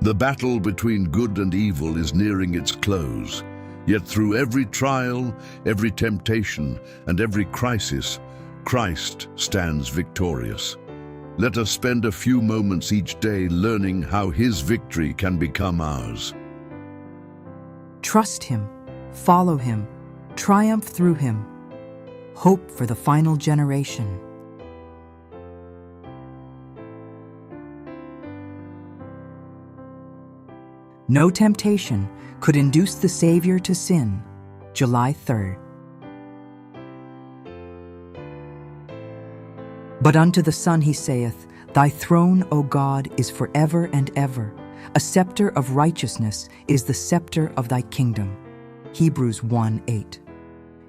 The battle between good and evil is nearing its close. Yet through every trial, every temptation, and every crisis, Christ stands victorious. Let us spend a few moments each day learning how His victory can become ours. Trust Him, follow Him, triumph through Him. Hope for the final generation. No temptation could induce the Savior to sin. July 3rd. But unto the Son He saith, Thy throne, O God, is forever and ever. A sceptre of righteousness is the sceptre of Thy kingdom. Hebrews 1:8.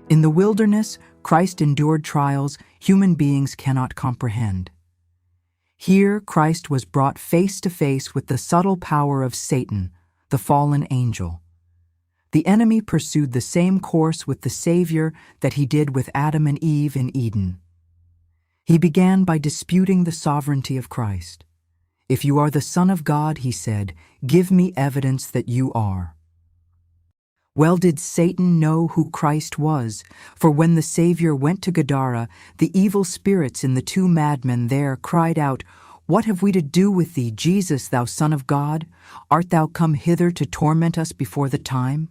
In the wilderness, Christ endured trials human beings cannot comprehend. Here, Christ was brought face to face with the subtle power of Satan, the fallen angel. The enemy pursued the same course with the Savior that he did with Adam and Eve in Eden. He began by disputing the sovereignty of Christ. If you are the Son of God, he said, give me evidence that you are. Well did Satan know who Christ was, for when the Savior went to Gadara, the evil spirits in the two madmen there cried out, What have we to do with thee, Jesus, thou Son of God? Art thou come hither to torment us before the time?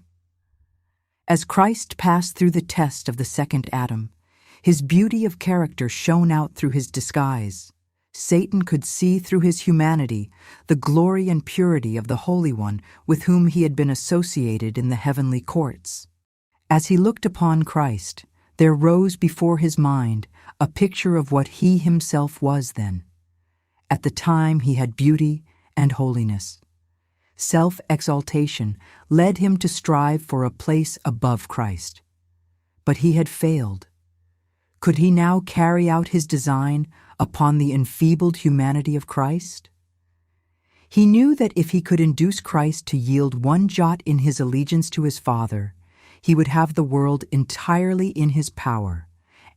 As Christ passed through the test of the second Adam, his beauty of character shone out through his disguise. Satan could see through his humanity the glory and purity of the Holy One with whom he had been associated in the heavenly courts. As he looked upon Christ, there rose before his mind a picture of what he himself was then. At the time he had beauty and holiness. Self-exaltation led him to strive for a place above Christ. But he had failed. Could he now carry out his design upon the enfeebled humanity of Christ? He knew that if he could induce Christ to yield one jot in his allegiance to his Father, he would have the world entirely in his power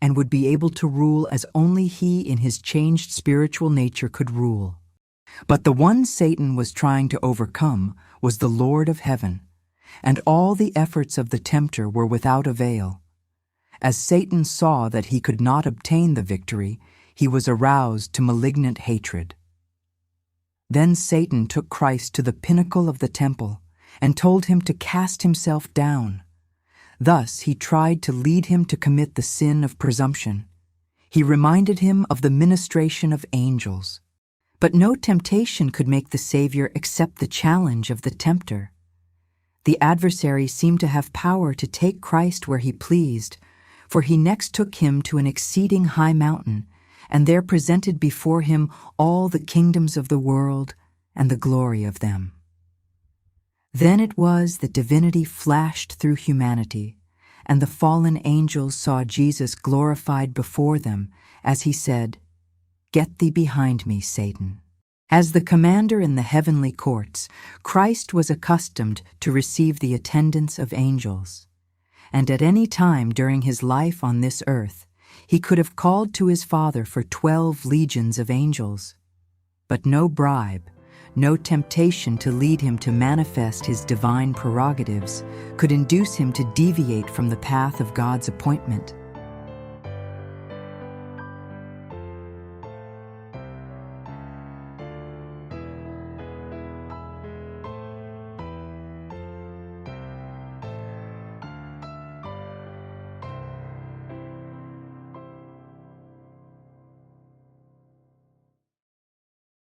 and would be able to rule as only he in his changed spiritual nature could rule. But the one Satan was trying to overcome was the Lord of heaven, and all the efforts of the tempter were without avail. As Satan saw that he could not obtain the victory, he was aroused to malignant hatred. Then Satan took Christ to the pinnacle of the temple and told him to cast himself down. Thus he tried to lead him to commit the sin of presumption. He reminded him of the ministration of angels. But no temptation could make the Savior accept the challenge of the tempter. The adversary seemed to have power to take Christ where he pleased, for he next took him to an exceeding high mountain, and there presented before him all the kingdoms of the world and the glory of them. Then it was that divinity flashed through humanity, and the fallen angels saw Jesus glorified before them as he said, Get thee behind me, Satan. As the commander in the heavenly courts, Christ was accustomed to receive the attendance of angels. And at any time during his life on this earth, he could have called to his Father for 12 legions of angels. But no bribe, no temptation to lead him to manifest his divine prerogatives could induce him to deviate from the path of God's appointment.